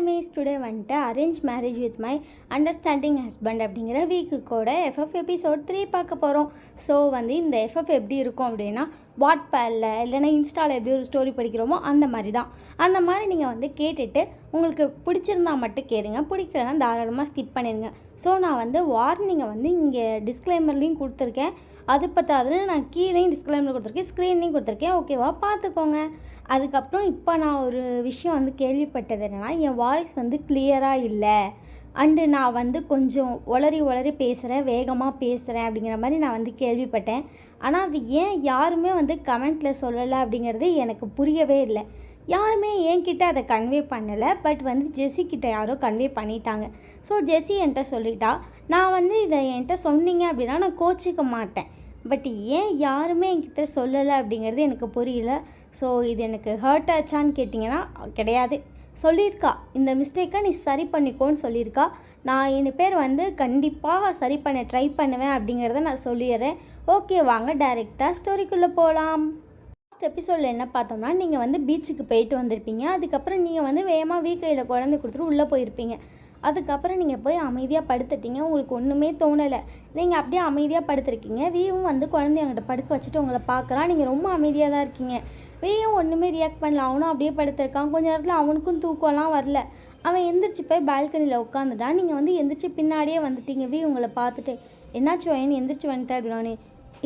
Ramesh today வந்துட்டு arrange marriage with my understanding husband அப்படிங்கிற வீக்குக்கோட FF episode 3 பார்க்க போகிறோம். ஸோ இந்த எஃப்எஃப் எப்படி இருக்கும் அப்படின்னா வாட்பேடில் இல்லைன்னா இன்ஸ்டாவில் எப்படி ஒரு ஸ்டோரி படிக்கிறோமோ அந்த மாதிரி தான். அந்த மாதிரி நீங்கள் கேட்டுட்டு உங்களுக்கு பிடிச்சிருந்தா மட்டும் கேளுங்க, பிடிக்கலன்னா தாராளமாக ஸ்கிப் பண்ணிடுங்க. ஸோ நான் வார்னிங்கை இங்கே டிஸ்க்ளைமர்லேயும் கொடுத்துருக்கேன், அது பத்தாதுன்னு நான் கீழேயும் டிஸ்க்ளைமர் கொடுத்துருக்கேன், ஸ்க்ரீன்லேயும் கொடுத்துருக்கேன். ஓகேவா, பார்த்துக்கோங்க. அதுக்கப்புறம் இப்போ நான் ஒரு விஷயம் கேள்விப்பட்டது என்னென்னா, என் வாய்ஸ் கிளியராக இல்லை அண்டு நான் கொஞ்சம் உளறி பேசுகிறேன், வேகமாக பேசுகிறேன் அப்படிங்கிற மாதிரி நான் கேள்விப்பட்டேன். ஆனால் அது ஏன் யாருமே கமெண்ட்டில் சொல்லலை அப்படிங்கிறது எனக்கு புரியவே இல்லை. யாருமே என்கிட்ட அதை கன்வே பண்ணலை. பட் ஜெஸ்ஸிக்கிட்ட யாரோ கன்வே பண்ணிட்டாங்க. ஸோ ஜெஸ்ஸி என்கிட்ட சொல்லிட்டா, நான் இதை என்கிட்ட சொன்னீங்க அப்படின்னா நான் கோச்சிக்க மாட்டேன். பட் ஏன் யாருமே என்கிட்ட சொல்லலை அப்படிங்கிறது எனக்கு புரியல. ஸோ இது எனக்கு ஹர்ட் ஆச்சான்னு கேட்டிங்கன்னா கிடையாது. சொல்லியிருக்கா, இந்த மிஸ்டேக்கை நீ சரி பண்ணிக்கோன்னு சொல்லியிருக்கா. நான் என் பேர் கண்டிப்பாக சரி பண்ண ட்ரை பண்ணுவேன் அப்படிங்கிறத நான் சொல்லிடுறேன். ஓகே, வாங்க டைரெக்டாக ஸ்டோரிக்குள்ளே போகலாம். ஃபஸ்ட் எபிசோடில் என்ன பார்த்தோம்னா, நீங்கள் பீச்சுக்கு போயிட்டு வந்திருப்பீங்க. அதுக்கப்புறம் நீங்கள் வேகமாக வீக்கையில் குழந்தை கொடுத்துட்டு உள்ளே போயிருப்பீங்க. அதுக்கப்புறம் நீங்கள் போய் அமைதியாக படுத்துட்டீங்க. உங்களுக்கு ஒன்றுமே தோணலை. நீங்கள் அப்படியே அமைதியாக படுத்துருக்கீங்க. வீவும் குழந்தைய அங்கிட்ட படுக்க வச்சுட்டு உங்களை பார்க்குறான். நீங்கள் ரொம்ப அமைதியாக தான் இருக்கீங்க. வீயும் ஒன்றுமே ரியாக்ட் பண்ணல. அவனும் அப்படியே படுத்துருக்கான். கொஞ்ச நேரத்தில் அவனுக்கும் தூக்கம்லாம் வரல. அவன் எந்திரிச்சு போய் பால்கனியில் உட்காந்துட்டான். நீங்கள் எந்திரிச்சு பின்னாடியே வந்துட்டீங்க. வீ உங்களை பார்த்துட்டு, என்னாச்சு வயன் எந்திரிச்சு வந்துட்டேன் அப்படின்னே.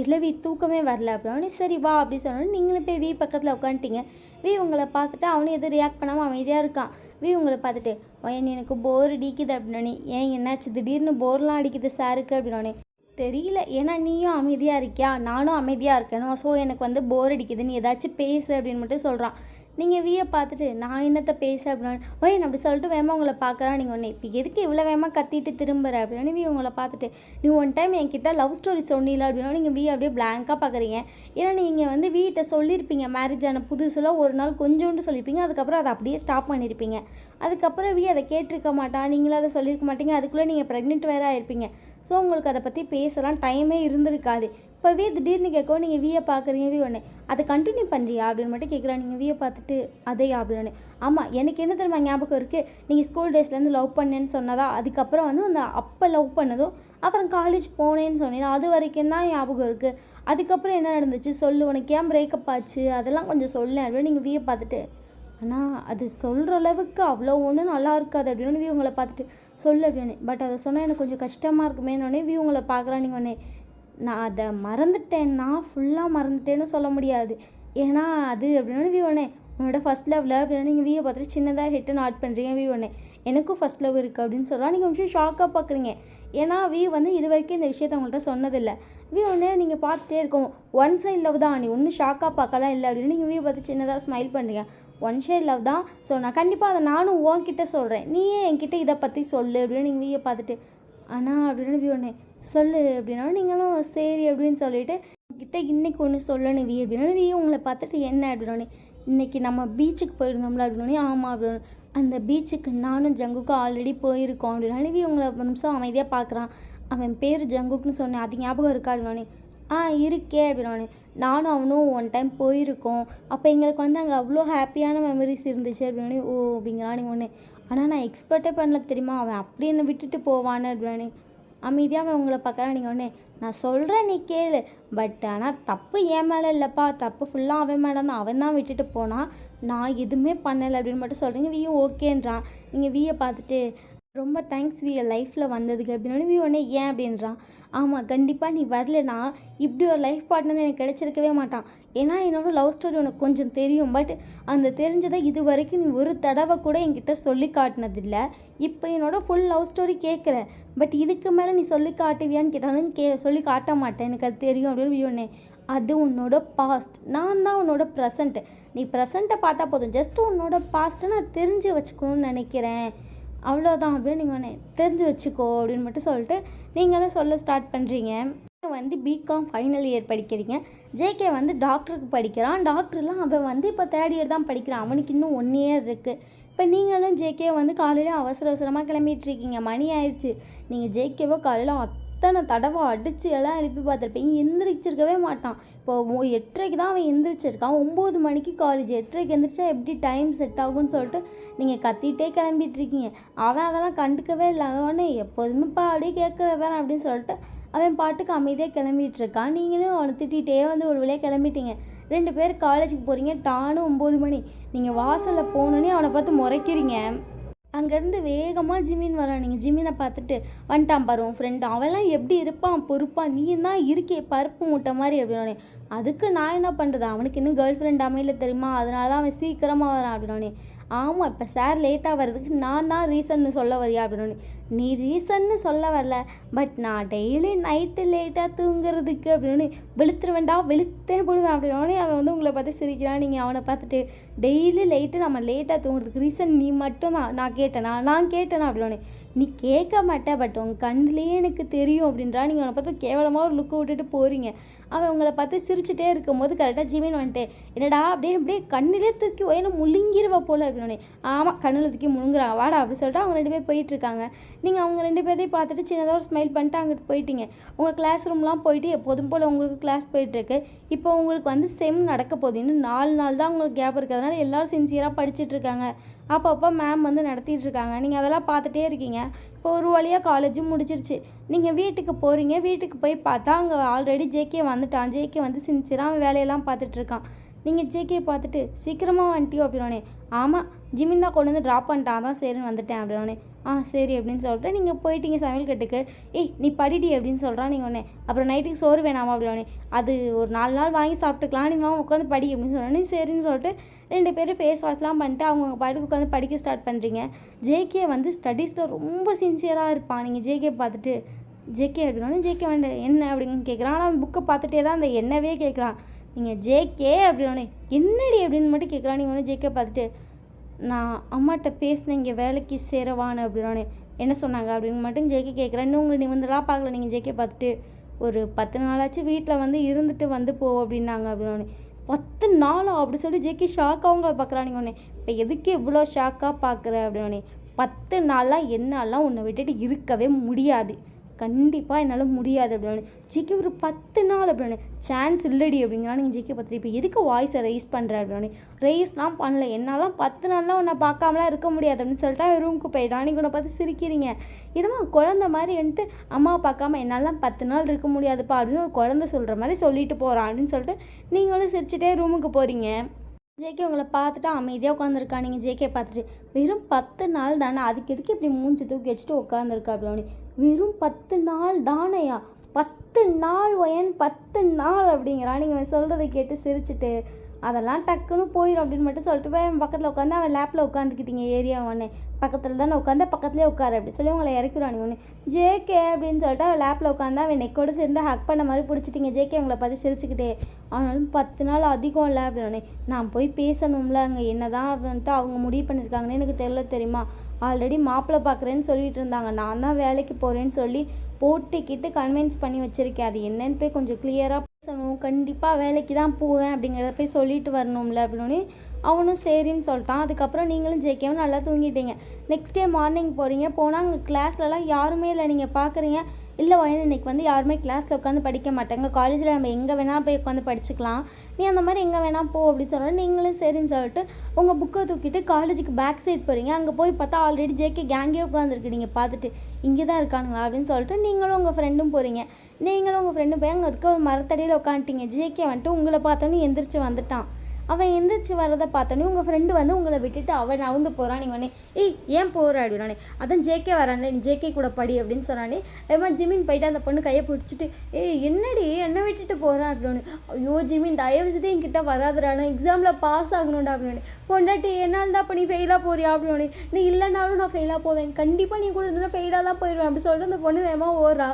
இல்லை வீ, தூக்கமே வரல அப்படின்னே. சரி வா அப்படி சொன்னோன்னே நீங்களும் போய் வீ பக்கத்தில் உட்காந்துட்டீங்க. வீ உங்களை பார்த்துட்டு அவனும் எதுவும் ரியாக்ட் பண்ணாமல் அமைதியாக இருக்கான். வீ உங்களை பார்த்துட்டு, வயன் எனக்கு போர் அடிக்குது அப்படின்னே. ஏன் என்னாச்சு, திடீர்னு போர்லாம் அடிக்குது சாருக்கு அப்படின்னே. தெரியல, ஏன்னா நீயும் அமைதியாக இருக்கியா, நானும் அமைதியாக இருக்கணும். ஸோ எனக்கு போர் அடிக்குது, நீ ஏதாச்சும் பேசு அப்படின்னு மட்டும் சொல்கிறான். நீங்கள் வீயை பார்த்துட்டு, நான் என்னத்தை பேச அப்படின்னு வயன் அப்படி சொல்லிட்டு வேகமாக உங்களை பார்க்குறான். நீங்கள் ஒன்று இப்போ எதுக்கு இவ்வளோ வேகமாக கத்திட்டு திரும்புகிற அப்படின்னு வீ உங்களை பார்த்துட்டு, நீ ஒன் டைம் என்கிட்ட லவ் ஸ்டோரி சொன்னீங்களா அப்படின்னா நீங்கள் வீ அப்படியே பிளாங்காக பார்க்குறீங்க. ஏன்னா நீங்கள் வீட்டை சொல்லியிருப்பீங்க, மேரேஜ் ஆன புதுசில் ஒரு நாள் கொஞ்சோண்டு சொல்லியிருப்பீங்க. அதுக்கப்புறம் அதை அப்படியே ஸ்டாப் பண்ணியிருப்பீங்க. அதுக்கப்புறம் வீ அதை கேட்டிருக்க மாட்டா, நீங்களும் அதை சொல்லியிருக்க மாட்டீங்க. அதுக்குள்ளே நீங்கள் ப்ரெக்னென்ட் வேறு ஆயிருப்பீங்க. ஸோ உங்களுக்கு அதை பற்றி பேசலாம் டைமே இருந்திருக்காது. இப்போவே திடீர்னு கேட்கவும் நீங்கள் வீயை பார்க்குறீங்க. வீ ஒன்று அதை கண்டினியூ பண்ணுறியா அப்படின்னு மட்டும் கேட்குறான். நீங்கள் வீயை பார்த்துட்டு அதையா அப்படின்னு. ஆமாம், எனக்கு என்ன தெரியுமா ஞாபகம் இருக்குது, நீங்கள் ஸ்கூல் டேஸ்லேருந்து லவ் பண்ணேன்னு சொன்னதா. அதுக்கப்புறம் அந்த அப்போ லவ் பண்ணதும் அப்புறம் காலேஜ் போனேன்னு சொன்னேன், அது வரைக்கும் தான் ஞாபகம் இருக்குது. அதுக்கப்புறம் என்ன நடந்துச்சு சொல்லு, உனக்கு ஏன் பிரேக்கப் ஆச்சு அதெல்லாம் கொஞ்சம் சொல்லேன் அப்படின்னு. நீங்கள் வீயை பார்த்துட்டு, ஆனால் அது சொல்கிற அளவுக்கு அவ்வளோ ஒன்றும் நல்லா இருக்காது அப்படின்னு. வீ உங்களை பார்த்துட்டு சொல்லு அப்படின்னு. பட் அதை சொன்னால் எனக்கு கொஞ்சம் கஷ்டமாக இருக்குமேனோடனே வீ உங்களை பார்க்குறான். நீங்கள் ஒன்று, நான் அதை மறந்துட்டேன்னா ஃபுல்லாக மறந்துட்டேன்னு சொல்ல முடியாது, ஏன்னா அது அப்படின்னு. வீ ஒன்று, உன்னோட ஃபஸ்ட் லவ்வில் அப்படின்னு. நீங்கள் வீயை பார்த்துட்டு சின்னதாக ஹிட்டு நாட் பண்ணுறீங்க. வீ ஒன்று, எனக்கும் ஃபஸ்ட் லவ் இருக்குது அப்படின்னு சொல்கிறான். நீங்கள் விஷயம் ஷாக்காக பார்க்குறீங்க. ஏன்னா வீ இது வரைக்கும் இந்த விஷயத்த உங்கள்கிட்ட சொன்னதில்லை. வீ ஒன்று நீங்கள் பார்த்துட்டே இருக்கோம், ஒன் சைட் லவ் தான், நீ ஒன்றும் ஷாக்காக பார்க்கலாம் இல்லை அப்படின்னு. நீங்கள் வீயை பார்த்து சின்னதாக ஸ்மைல் பண்ணுறீங்க. ஒன் சைட் லவ் தான். ஸோ நான் கண்டிப்பாக அதை நானும் உன்கிட்ட சொல்கிறேன், நீயே என்கிட்ட இதை பற்றி சொல்லு அப்படின்னு. நீங்கள் வீயை பார்த்துட்டு, ஆனால் அப்படின்னு வீ ஒன்று சொல்லு அப்படின்னா. நீங்களும் சரி அப்படின்னு சொல்லிவிட்டு, கிட்ட இன்றைக்கி ஒன்று சொல்லணும் வீ அப்படின்னா. வீ உங்களை பார்த்துட்டு என்ன அப்படின்னோடனே, இன்றைக்கி நம்ம பீச்சுக்கு போயிருந்தோம்ல அப்படின்னோடனே. ஆமாம் அப்படின்னு. அந்த பீச்சுக்கு நானும் ஜங்குக்கும் ஆல்ரெடி போயிருக்கோம் அப்படின்னா. வீ உங்களை ஒரு நிமிஷம் அமைதியாக பார்க்குறான். அவன் பேர் ஜங்குக்குன்னு சொன்னேன், அது ஞாபகம் இருக்கா அப்படின்னோடனே. இருக்கே அப்படின்னோடனே. நானும் அவனும் ஒன் டைம் போயிருக்கோம், அப்போ எங்களுக்கு அங்கே அவ்வளோ ஹாப்பியான மெமரிஸ் இருந்துச்சு அப்படின்னே. ஓ அப்படிங்கிறான். நீங்கள் ஒன்று, ஆனால் நான் எக்ஸ்பெக்டே பண்ணல தெரியுமா, அவன் அப்படி என்னை விட்டுட்டு போவான்னு அப்படின்னே. அமைதியாக அவன் உங்களை பார்க்குறான். நீங்கள் ஒன்று, நான் சொல்கிறேன் நீ கேளு, பட் ஆனால் தப்பு என் மேலே இல்லைப்பா, தப்பு ஃபுல்லாக அவன் மேலே தான், அவன் தான் விட்டுட்டு போனான், நான் எதுவுமே பண்ணலை அப்படின்னு மட்டும் சொல்கிறீங்க. வீயும் ஓகேன்றான். நீங்கள் வீயை பார்த்துட்டு, ரொம்ப தேங்க்ஸ் வீ லைஃப்பில் வந்ததுக்கு அப்படின்னு. வீ ஒன்று ஏன் அப்படின்றான். ஆமாம், கண்டிப்பாக நீ வரலனா இப்படி ஒரு லைஃப் பார்ட்னர் எனக்கு கிடச்சிருக்கவே மாட்டான். ஏன்னா என்னோடய லவ் ஸ்டோரி உனக்கு கொஞ்சம் தெரியும், பட் அந்த தெரிஞ்சதை இது வரைக்கும் நீ ஒரு தடவை கூட என்கிட்ட சொல்லி காட்டினதில்லை. இப்போ என்னோடய ஃபுல் லவ் ஸ்டோரி கேட்குற, பட் இதுக்கு மேலே நீ சொல்லி காட்டுவியான்னு கேட்டாலும் சொல்லி காட்ட மாட்டேன், எனக்கு அது தெரியும் அப்படின்னு. வீ ஒன்று, அது உன்னோட பாஸ்ட், நான் தான் உன்னோட ப்ரெசண்ட்டு. நீ ப்ரெசண்ட்டை பார்த்தா போதும், ஜஸ்ட்டு உன்னோட பாஸ்ட்டை நான் தெரிஞ்சு வச்சுக்கணும்னு நினைக்கிறேன், அவ்வளோதான் அப்படின்னு. நீங்கள் தெரிஞ்சு வச்சுக்கோ அப்படின்னு மட்டும் சொல்லிட்டு நீங்களும் சொல்ல ஸ்டார்ட் பண்ணுறீங்க. பிகாம் ஃபைனல் இயர் படிக்கிறீங்க. ஜேகே டாக்டருக்கு படிக்கிறான். டாக்டர்லாம் அவன் இப்போ தேர்ட் இயர் தான் படிக்கிறான். அவனுக்கு இன்னும் 1 இயர் இருக்குது. இப்போ நீங்களும் ஜேகே காலையில் அவசரமாக கிளம்பிட்டுருக்கீங்க. மணி ஆயிடுச்சு. நீங்கள் ஜேகேவை காலையில் எத்தனை தடவை அடித்து எல்லாம் எழுப்பி பார்த்துருப்பீங்க, எந்திரிச்சிருக்கவே மாட்டான். இப்போ 8:30க்கு தான் அவன் எந்திரிச்சிருக்கான். 9 மணிக்கு காலேஜ். 8:30க்கு எந்திரிச்சா எப்படி டைம் செட் ஆகும்னு சொல்லிட்டு நீங்கள் கத்திகிட்டே கிளம்பிட்டுருக்கீங்க. அவன் அதெல்லாம் கண்டுக்கவே இல்லை. அவனே எப்போதுமே அப்படியே கேட்குறது தானே அப்படின்னு சொல்லிட்டு அவன் பாட்டுக்கு அமைதியாக கிளம்பிட்டு இருக்கான். நீங்களும் அவனை திட்டிகிட்டே வந்து ஒரு வழியாக கிளம்பிட்டீங்க. 2 பேர் காலேஜுக்கு போகிறீங்க. டானும் 9 மணி. நீங்கள் வாசலில் போனோன்னே அவனை பார்த்து முறைக்கிறீங்க. அங்கேருந்து வேகமாக ஜிமின் வரான். நீங்கள் ஜிமினை பார்த்துட்டு வந்துட்டான் பாரு உன் ஃப்ரெண்டு, அவன்லாம் எப்படி இருப்பான் பொறுப்பான், நீ தான் இருக்கே பருப்பு மூட்டை மாதிரி அப்படின்னோடனே, அதுக்கு நான் என்ன பண்ணுறது, அவனுக்கு இன்னும் கேர்ள் ஃப்ரெண்ட் அமையல தெரியுமா, அதனால தான் அவன் சீக்கிரமாக வரான் அப்படின்னோடனே, ஆமாம் இப்போ சார் லேட்டாக வர்றதுக்கு நான் தான் ரீசன்னு சொல்ல வரியா அப்படின்னோடனே, நீ ரீசன்னு சொல்ல வரல, பட் நான் டெய்லி நைட்டு லேட்டாக தூங்குறதுக்கு அப்படின்னு வெளுத்துருவேண்டா, வெளுத்தே போடுவேன் அப்படின்னோடனே அவன் வந்து உங்களை பார்த்து சிரிக்கிறான். நீங்கள் அவனை பார்த்துட்டு டெய்லி நம்ம லேட்டாக தூங்குறதுக்கு ரீசன் நீ மட்டும் தான், நான் கேட்டேனா அப்படின்னோடனே, நீ கேட்க மாட்டே, பட் உங்கள் கண்ணிலேயே எனக்கு தெரியும் அப்படின்றா. நீங்கள் அவனை பார்த்து கேவலமாக ஒரு லுக்கு விட்டுட்டு போகிறீங்க. அவன் உங்களை பார்த்து சிரிச்சுட்டே இருக்கும்போது கரெக்டாக ஜிமின் வந்துட்டு, என்னடா அப்படியே கண்ணிலே தூக்கி ஒயனை முழுங்கிடுவா போல் அப்படின்னோடனே, ஆமாம் கண்ணில் தூக்கி முழுங்குறான் வாடா அப்படின்னு சொல்லிட்டு அவங்க 2 பேர் போயிட்டுருக்காங்க. நீங்கள் அவங்க 2 பேரையும் பார்த்துட்டு சின்னதாக ஒரு ஸ்மைல் பண்ணிட்டு அங்கிட்டு போயிட்டீங்க. உங்கள் கிளாஸ் ரூம்லாம் போயிட்டு எப்போதும் போல் உங்களுக்கு கிளாஸ் போயிட்டுருக்கு. இப்போ உங்களுக்கு வந்து செம் நடக்க போகுது. இன்னும் 4 நாள் தான் உங்களுக்கு கேப் இருக்கிறதுனால எல்லோரும் சின்சியராக படிச்சுட்ருக்காங்க. அப்பப்போ மேம் வந்து நடத்திட்டு இருக்காங்க. நீங்கள் அதெல்லாம் பார்த்துட்டே இருக்கீங்க. இப்போ ஒரு வழியாக காலேஜும் முடிச்சிருச்சு. நீங்கள் வீட்டுக்கு போகிறீங்க. வீட்டுக்கு போய் பார்த்தா அங்கே ஆல்ரெடி ஜேகே வந்துட்டான். ஜேகே வந்து சின்சியராக அவன் வேலையெல்லாம் பார்த்துட்ருக்கான். நீங்கள் ஜேகே பார்த்துட்டு சீக்கிரமாக வந்துட்டியோ அப்படின்னோடனே, ஆமாம் ஜிமின் தான் கொண்டு வந்து ட்ராப் பண்ணிட்டான், தான் சரின்னு வந்துட்டேன் அப்படின்னோடனே, சரி அப்படின்னு சொல்லிட்டு நீங்கள் போயிட்டீங்க சமையல் கட்டுக்கு. நீ படிடி அப்படின்னு சொல்கிறான். நீங்கள் ஒன்று அப்புறம் நைட்டுக்கு சோறு வேணாமா அப்படின்னோடனே, அது ஒரு 4 நாள் வாங்கி சாப்பிட்டுக்கலாம், நீ உட்காந்து படி அப்படின்னு சொன்னோடனே சரின்னு சொல்லிட்டு 2 பேரும் ஃபேஸ் வாஷ்லாம் பண்ணிட்டு அவங்க பாட்டுக்கு உட்காந்து படிக்க ஸ்டார்ட் பண்ணுறீங்க. ஜேகே வந்து ஸ்டடீஸில் ரொம்ப சின்சியராக இருப்பான். நீங்கள் ஜேகே பார்த்துட்டு ஜேகே அப்படின்னோடனே ஜேகே வந்து என்ன அப்படின்னு கேட்குறான். ஆனால் அவன் புக்கை பார்த்துட்டே தான் அந்த என்னவே கேட்குறான். நீங்கள் ஜேகே அப்படின்னோடனே என்னடி அப்படின்னு மட்டும் கேட்குறான். நீங்கள் ஒன்று ஜேகே பார்த்துட்டு, நான் அம்மாட்ட பேசினேன் இங்கே வேலைக்கு சேரவான்னு அப்படின்னோடனே, என்ன சொன்னாங்க அப்படின்னு மட்டும் ஜேகே கேட்குறேன். இன்னும் உங்களை நிமிந்தெல்லாம் பார்க்கல. நீங்கள் ஜேகே பார்த்துட்டு, ஒரு 10 நாளாச்சும் வீட்டில் வந்து இருந்துட்டு வந்து போ அப்படின்னாங்க அப்படின்னோடனே, 10 நாளா அப்படி சொல்லி ஜேகே ஷாக்காக உங்களை பார்க்குறானுங்க. ஒன்று இப்போ எதுக்கு இவ்வளோ ஷாக்காக பார்க்குற அப்படின்னோடனே, 10 நாளாக என்னாலாம் உன்னை விட்டுட்டு இருக்கவே முடியாது, கண்டிப்பாக என்னால் முடியாது அப்படின்னு. ஜிகே ஒரு 10 நாள் அப்படின்னு சான்ஸ் இல்லடி அப்படிங்கிறா. நீங்கள் ஜிகே பார்த்துட்டு இப்போ எதுக்கு வாய்ஸை ரைஸ் பண்ணுற அப்படின்னு, ரைஸ்லாம் பண்ணல, என்னாலாம் 10 நாள்லாம் உன்னை பார்க்காமலாம் இருக்க முடியாது அப்படின்னு சொல்லிட்டு அவன் ரூமுக்கு போயிட்டான். நீங்கள் உன்னை பார்த்து சிரிக்கிறீங்க. என்னமா குழந்த மாதிரி வந்துட்டு அம்மாவை பார்க்காம என்னாலாம் 10 நாள் இருக்க முடியாதுப்பா அப்படின்னு ஒரு குழந்தை சொல்கிற மாதிரி சொல்லிட்டு போகிறான் அப்படின்னு சொல்லிட்டு நீங்களும் சிரிச்சுட்டே ரூமுக்கு போகிறீங்க. ஜேகே உங்களை பார்த்துட்டு அமைதியாக உட்காந்துருக்கா. நீங்கள் ஜேகே பார்த்துட்டு வெறும் 10 நாள் தானே, அதுக்கு எதுக்கு இப்படி மூஞ்சி தூக்கி வச்சுட்டு உட்காந்துருக்கா அப்படின்னு. வெறும் 10 நாள் தானையா, 10 நாள் ஒயன் 10 நாள் அப்படிங்கிறா. நீங்கள் சொல்கிறத கேட்டு சிரிச்சுட்டு அதெல்லாம் டக்குன்னு போயிடும் அப்படின்னு மட்டும் சொல்லிட்டு போய் அவன் பக்கத்தில் உட்காந்து அவன் லேப்பில் உட்காந்துக்கிட்டீங்க. ஏரியா ஒன்று பக்கத்தில் தானே உட்காந்து பக்கத்துலேயே உட்காரு அப்படி சொல்லி உங்களை இறக்கிடுவானு ஒன்று ஜேகே அப்படின்னு சொல்லிட்டு அவன் லேப்பில் உட்காந்து அவன் நெக்கோடு சேர்ந்து ஹக் பண்ண மாதிரி பிடிச்சிட்டிங்க. ஜேகே உங்களை பார்த்து சிரிச்சுக்கிட்டே, ஆனாலும் 10 நாள் அதிகம் இல்லை அப்படின்னு. நான் போய் பேசணும்ல, அங்கே என்ன தான் வந்துட்டு அவங்க முடிவு பண்ணியிருக்காங்கன்னு எனக்கு தெரியல தெரியுமா, ஆல்ரெடி மாப்பிள்ளை பார்க்குறேன்னு சொல்லிட்டு இருந்தாங்க, நான் தான் வேலைக்கு போகிறேன்னு சொல்லி போட்டிக்கிட்டு கன்வின்ஸ் பண்ணி வச்சுருக்கேன், அது என்னன்னு போய் கொஞ்சம் கிளியராக பேசணும், கண்டிப்பாக வேலைக்கு தான் போவேன் அப்படிங்கிறத போய் சொல்லிட்டு வரணும்ல அப்படின்னு. அவனும் சரின்னு சொல்லிட்டான். அதுக்கப்புறம் நீங்களும் ஜேகேவும் நல்லா தூங்கிட்டீங்க. நெக்ஸ்ட் டே மார்னிங் போகிறீங்க. போனால் அங்கே கிளாஸ்லலாம் யாருமே இல்லை. நீங்கள் பார்க்குறீங்க, இல்லை வயன் இன்றைக்கி வந்து யாருமே கிளாஸில் உட்காந்து படிக்க மாட்டாங்க, காலேஜில் நம்ம எங்கே வேணால் போய் உட்காந்து படிச்சுக்கலாம், நீ அந்த மாதிரி எங்கே வேணால் போ அப்படின்னு சொன்னால் நீங்களும் சரின்னு சொல்லிட்டு உங்கள் புக்கை தூக்கிட்டு காலேஜுக்கு பேக் சைட் போகிறீங்க. அங்கே போய் பார்த்தா ஆல்ரெடி ஜேகே கேங்கே உட்காந்துருக்கு. நீங்கள் பார்த்துட்டு இங்கே தான் இருக்கானுங்களா அப்படின்னு சொல்லிட்டு நீங்களும் உங்கள் ஃப்ரெண்டும் போகிறீங்க. நீங்களும் உங்கள் ஃப்ரெண்டும் போய் அங்கே இருக்க ஒரு மரத்தடியில் உட்காந்துட்டீங்க. ஜேகே வந்துட்டு உங்களை பார்த்தோன்னே எந்திரிச்சு வந்துட்டான். அவன் எந்திரிச்சு வரதை பார்த்தோன்னே உங்கள் ஃப்ரெண்டு வந்து உங்களை விட்டுட்டு அவன் நவுந்து போகிறான். நீங்கள் உடனே ஏன் போகிற அப்படின்னானே, அதான் ஜேகே வரான்ல, நீ ஜேகே கூட படி அப்படின்னு சொன்னானே. ஏமா ஜிமின் போயிட்டு அந்த பொண்ணு கையை பிடிச்சிட்டு என்னடி என்னை விட்டுட்டு போகிறான் அப்படின்னு. ஐயோ ஜிமின் தயவு செய்து என்கிட்ட வராதுடானா, எக்ஸாமில் பாஸ் ஆகணும்டா அப்படின்னு. பொண்டாட்டி என்னால் தான் இப்போ நீ ஃபெயிலாக போறியா அப்படின்னு. நீ இல்லைனாலும் நான் ஃபெயிலாக போவேன், கண்டிப்பாக நீ கூட இருந்தாலும் ஃபெயிலாக தான் போயிடுவேன் அப்படி சொல்லிட்டு அந்த பொண்ணு வேகமாக ஓடுறா.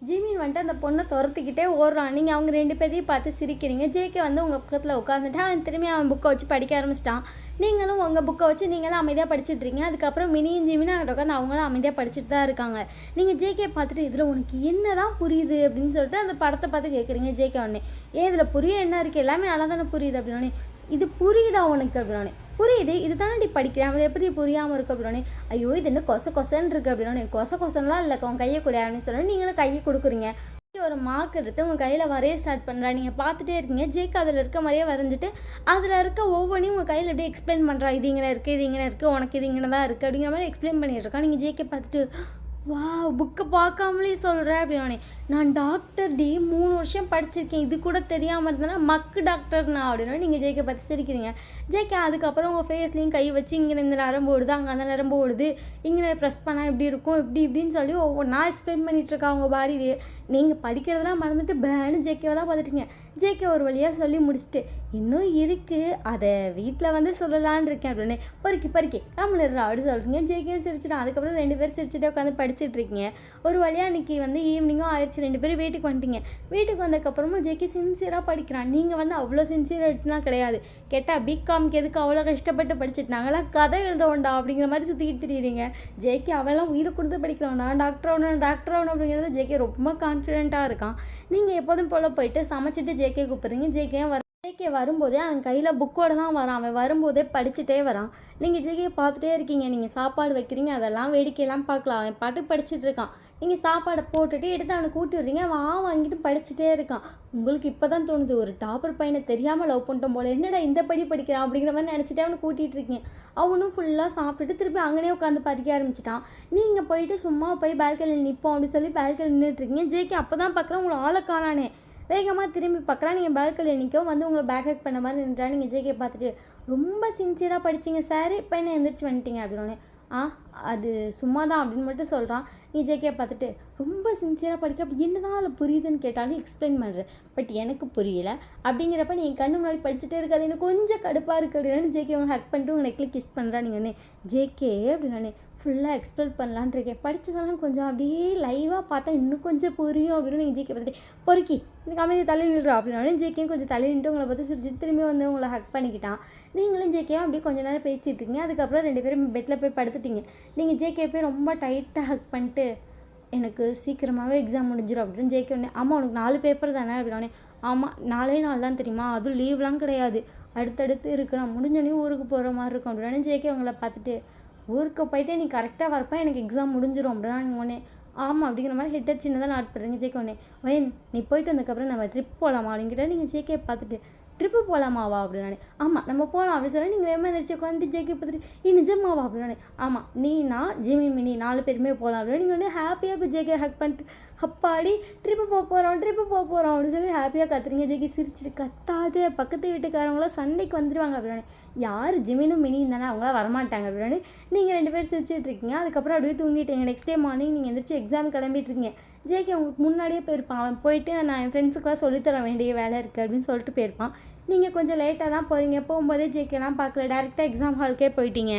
ஜிமின் வந்துட்டு அந்த பொண்ணை துரத்துக்கிட்டே ஓடுறான். நீங்கள் அவங்க 2 பேரையும் பார்த்து சிரிக்கிறீங்க. ஜேகே வந்து உங்கள் பக்கத்தில் உட்காந்துட்டு அவன் திரும்பி அவன் புக்கை வச்சு படிக்க ஆரம்பிச்சிட்டான். நீங்களும் உங்கள் புக்கை வச்சு நீங்களும் அமைதியாக படிச்சுட்ருக்கீங்க. அதுக்கப்புறம் மினியும் ஜிமினும் அங்கே உட்காந்து அவங்களும் அமைதியாக படிச்சுட்டு தான் இருக்காங்க. நீங்கள் ஜேகே பார்த்துட்டு இதில் உனக்கு என்ன தான் புரியுது அப்படின்னு சொல்லிட்டு அந்த படத்தை பார்த்து கேட்குறீங்க. ஜேகே உடனே இதில் புரிய என்ன இருக்குது, எல்லாமே நல்லா தானே புரியுது அப்படின்னே. இது புரியுதா உனக்கு அப்படின்னே. புரியுது, இது தானடி படிக்கிறேன், அவள் எப்படி புரியாமல் இருக்கு அப்படின்னே. ஐயோ இது என்ன கொசன்னு இருக்குது அப்படின்னே. கொசன்லாம் இல்லை, உன் கையை கொடு அப்படின்னு சொன்னோன்னே நீங்களும் கையை கொடுக்குறீங்க. ஒரு மார்க் எடுத்து உங்கள் கையில் வரைய ஸ்டார்ட் பண்ணுறா. நீங்கள் பார்த்துட்டே இருக்கீங்க. ஜேக்கு அதில் இருக்க மாதிரியே வரைஞ்சிட்டு அதில் இருக்க ஒவ்வொன்றையும் உங்கள் கையில் அப்படியே எக்ஸ்பிளைன் பண்ணுறா. இது இங்கே இருக்குது, இது இங்கே இருக்குது, உனக்கு இது இங்கே தான் இருக்குது அப்படிங்கிற மாதிரி எக்ஸ்பிளைன் பண்ணிட்டு இருக்கா. நீங்கள் ஜேக்கே பார்த்துட்டு வா புக்கை பார்க்காமலே சொல்கிறேன் அப்படின்னே. நான் டாக்டர் டி 3 வருஷம் படிச்சிருக்கேன், இது கூட தெரியாமல் இருந்தேன்னா மக்கு டாக்டர்னா அப்படின்னா நீங்கள் ஜேக்கை பார்த்து சிரிக்கிறீங்க. ஜேகே அதுக்கப்புறம் உங்கள் ஃபேஸ்லேயும் கை வச்சு இங்கே இந்த நரம்பு ஓடுது, அங்கே அந்த நரம்பு ஓடுது, இங்கே ப்ரெஸ் பண்ணால் இப்படி இருக்கும், இப்படின்னு சொல்லி ஒவ்வொன்றா எக்ஸ்பிளைன் பண்ணிகிட்ருக்கா உங்கள் பாடியிலே. நீங்கள் படிக்கிறதெல்லாம் மறந்துட்டு பேனு ஜேகேவை தான் பார்த்துட்டீங்க. ஜேகே ஒரு வழியாக சொல்லி முடிச்சுட்டு இன்னும் இருக்குது, அதை வீட்டில் வந்து சொல்லலான்னு இருக்கேன் அப்படின்னு. பொறுக்கி கம்முன்னுறா அப்படின்னு சொல்கிறீங்க. ஜேகேவும் சிரிச்சிட்டான். அதுக்கப்புறம் 2 பேரும் சிரிச்சுட்டே உட்காந்து படிச்சுட்டு இருக்கீங்க. ஒரு வழியாக அன்றைக்கி வந்து ஈவினிங்கும் ஆயிடுச்சு. 2 பேரும் வீட்டுக்கு வந்துட்டீங்க. வீட்டுக்கு வந்ததுக்கப்புறமா ஜேகே சின்சியராக படிக்கிறான். நீங்கள் வந்து அவ்வளோ சின்சியராகிட்டுலாம் கிடையாது. கேட்டால் பிகாம்க்கு எதுக்கு அவ்வளோ கஷ்டப்பட்டு படிச்சுட்டு நாங்களாம் கதை எழுதவோண்டா அப்படிங்கிற மாதிரி சுற்றிக்கிட்டு தெரியுறீங்க. ஜேகே அவெல்லாம் உயிரை கொடுத்து படிக்கிறோம், நான் டாக்டர் ஆகணும் அப்படிங்கிறது ஜேகே ரொம்ப கான்ஃபிடென்ட்டாக இருக்கான். நீங்கள் எப்போதும் போல் போயிட்டு சமைச்சிட்டு ஜேகே கூப்பிட்றீங்க. ஜேகே வரும்போதே அவன் கையில் புக்கோடு தான் வரான். அவன் வரும்போதே படிச்சுட்டே வரான். நீங்கள் ஜேகேயை பார்த்துட்டே இருக்கீங்க. நீங்கள் சாப்பாடு வைக்கிறீங்க, அதெல்லாம் வேடிக்கையெல்லாம் பார்க்கலாம். அவன் பாட்டுக்கு படிச்சுட்டு இருக்கான். நீங்கள் சாப்பாடை போட்டுட்டு எடுத்து அவனை கூட்டி விட்றீங்க. அவன் வாங்கிட்டு படிச்சுட்டே இருக்கான். உங்களுக்கு இப்போ தான் தோணுது, ஒரு டாப்பர் பையனை தெரியாமல் லவ் பண்ணிட்டோம் போல, என்னடா இந்த படிக்கிறான் அப்படிங்கிற மாதிரி நினச்சிட்டு அவனை கூட்டிகிட்டு இருக்கீங்க. அவனும் ஃபுல்லாக சாப்பிட்டுட்டு திருப்பி அங்கேயே உட்காந்து படிக்க ஆரம்பிச்சிட்டான். நீங்கள் போயிட்டு சும்மா போய் பால்கனியில் நிற்போம் அப்படின்னு சொல்லி பால்கனியில் நின்றுட்டுருக்கீங்க. ஜேகே அப்போ தான் பார்க்குறேன் உங்களை ஆளை காணானே. வேகமாக திரும்பி பார்க்குறா. நீங்கள் பால்கனியில் நிற்கவும் வந்து உங்களை பேக் ஹேக் பண்ண மாதிரி நின்றா. நீங்கள் ஜேகே பார்த்துட்டு ரொம்ப சின்சியராக படிச்சிங்க சார், இப்போ என்ன எந்திரிச்சு வந்துட்டீங்க அப்படின்னே. அது சும்மா தான் அப்படின்னு மட்டும் சொல்கிறான். நீ ஜேகே பார்த்துட்டு ரொம்ப சின்சியராக படிக்க அப்படி என்ன தான் அதில் புரியுதுன்னு கேட்டாலும் எக்ஸ்பிளைன் பண்ணுறேன், பட் எனக்கு புரியல அப்படிங்கிறப்ப நீ கண்ணு முன்னாடி படிச்சுட்டே இருக்காது, எனக்கு கொஞ்சம் கடுப்பாக இருக்குது அப்படின்னு ஜேகே அவங்க ஹேக் பண்ணிட்டு உங்கள் நெக்கில் கிஸ் பண்ணுறா. நீங்கள் ஜேகே அப்படின்னு ஃபுல்லாக எக்ஸ்பிளைன் பண்ணலான் இருக்கேன். படித்ததெல்லாம் கொஞ்சம் அப்படியே லைவாக பார்த்தா இன்னும் கொஞ்சம் புரியும் அப்படின்னு நீங்கள் ஜேகே பார்த்துட்டு பொறுக்கி எனக்கு அமைதி தள்ளி நில்றா அப்படின்னாலும் ஜேகேயும் கொஞ்சம் தள்ளி நின்று உங்களை பார்த்து சிரிச்சு திரும்பி வந்து உங்களை ஹக் பண்ணிக்கிட்டான். நீங்களும் ஜேகேயும் அப்படியே கொஞ்சம் நேரம் பேசிகிட்டு இருக்கீங்க. அதுக்கப்புறம் 2 பேரும் பெட்டில் போய் படுத்துட்டீங்க. நீங்கள் ஜேகே போய் ரொம்ப டைட்டாக ஹக் பண்ணிட்டு எனக்கு சீக்கிரமாகவே எக்ஸாம் முடிஞ்சிடும் அப்படின்னு ஜேகே உடனே. ஆமாம் உனக்கு 4 பேப்பர் தானே அப்படின்னே. ஆமாம் 4 தான் தெரியுமா, அதுவும் லீவ்லாம் கிடையாது, அடுத்தடுத்து இருக்குது, நான் முடிஞ்சோடனே ஊருக்கு போகிற மாதிரி இருக்கும் அப்படின்னு ஜேகே உங்களை பார்த்துட்டு ஊருக்கு போயிட்டு நீ கரெக்டாக வரப்போ எனக்கு எக்ஸாம் முடிஞ்சிடும் அப்படின்னா உடனே ஆமாம் அப்படிங்கிற மாதிரி ஹெட்டர் சின்னதாக நாட் பண்ணுறீங்க. ஜேகே உடனே வயன் நீ போயிட்டு வந்ததுக்கப்புறம் நம்ம ட்ரிப் போகலாமா அப்படிங்கிட்ட நீங்கள் ஜேகே பார்த்துட்டு ட்ரிப்பு போகலாமாவா அப்படின்னானே. ஆமாம் நம்ம போகலாம் அப்படின்னு சொல்லி நீங்கள் வேகமாக எந்திரிச்சு உட்காந்து ஜேகே பார்த்துட்டு நிஜமாவா அப்படின்னானே. ஆமாம் நீ நான் ஜிமி மினி 4 பேருமே போகலாம் அப்படின்னு நீங்கள் வந்து ஹாப்பியாக போய் ஜேகே ஹக் பண்ணிட்டு அப்பாடி ட்ரிப்பு போக போகிறோம் அப்படின்னு சொல்லி ஹாப்பியாக கத்துறீங்க. ஜேகே சிரிச்சிட்டு கத்தாது, பக்கத்து வீட்டுக்காரங்களாம் சண்டைக்கு வந்துடுவாங்க அப்படின்னானே. யார் ஜிமினும் மினியும் தானே, அவங்களாம் வரமாட்டாங்க அப்படின்னு நீங்கள் 2 பேர் சிரிச்சிட்டு இருக்கீங்க. அதுக்கப்புறம் அப்படியே தூங்கிட்டீங்க. நெக்ஸ்ட் டே மார்னிங் நீங்கள் எந்திரிச்சு எக்ஸாம் கிளம்பிட்டு இருக்கீங்க. ஜேகே உங்களுக்கு முன்னாடியே போயிருப்பான். அவன் போயிட்டு நான் என் ஃப்ரெண்ட்ஸுக்கெலாம் சொல்லித்தர வேண்டிய வேலை இருக்குது அப்படின்னு சொல்லிட்டு போயிருப்பான். நீங்கள் கொஞ்சம் லேட்டாக தான் போகிறீங்க. போகும்போதே ஜேகேலாம் பார்க்கல, டேரெக்டாக எக்ஸாம் ஹாலுக்கே போயிட்டீங்க.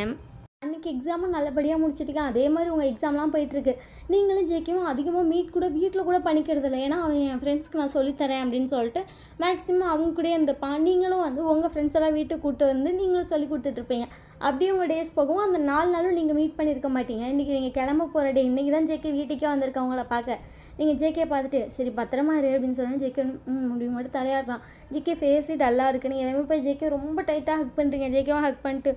அன்றைக்கி எக்ஸாமும் நல்லபடியாக முடிச்சிட்டிங்க. அதே மாதிரி உங்கள் எக்ஸாம்லாம் போயிட்டுருக்கு. நீங்களும் ஜேகேவும் அதிகமாக மீட் கூட வீட்டில் கூட பண்ணிக்கிறது இல்லை. ஏன்னா அவன் என் ஃப்ரெண்ட்ஸ்க்கு நான் சொல்லித்தரேன் அப்படின்னு சொல்லிட்டு மேக்ஸிமம் அவங்க கூட இருந்துப்பான். நீங்களும் வந்து உங்கள் ஃப்ரெண்ட்ஸ் எல்லாம் வீட்டுக்கு கூப்பிட்டு வந்து நீங்களும் சொல்லி கொடுத்துட்ருப்பீங்க. அப்படியே உங்கள் டேஸ் போகவும் அந்த 4 நாளும் நீங்கள் மீட் பண்ணியிருக்க மாட்டீங்க. இன்றைக்கி நீங்கள் கிளம்ப போகிற டே, இன்றைக்கி தான் ஜேகே வீட்டுக்கே வந்திருக்கவங்கள பார்க்க. நீங்கள் ஜேகே பார்த்துட்டு சரி பத்திரமா இரு அப்படின்னு சொன்னால் ஜேகே அப்படி மட்டும் தலையாடுறான். ஜேகே ஃபேஸே டல்லாக இருக்குது. நீங்கள் எல்லாமே போய் ஜேகே ரொம்ப டைட்டாக ஹக் பண்ணுறீங்க. ஜேகேவும் ஹக் பண்ணிட்டு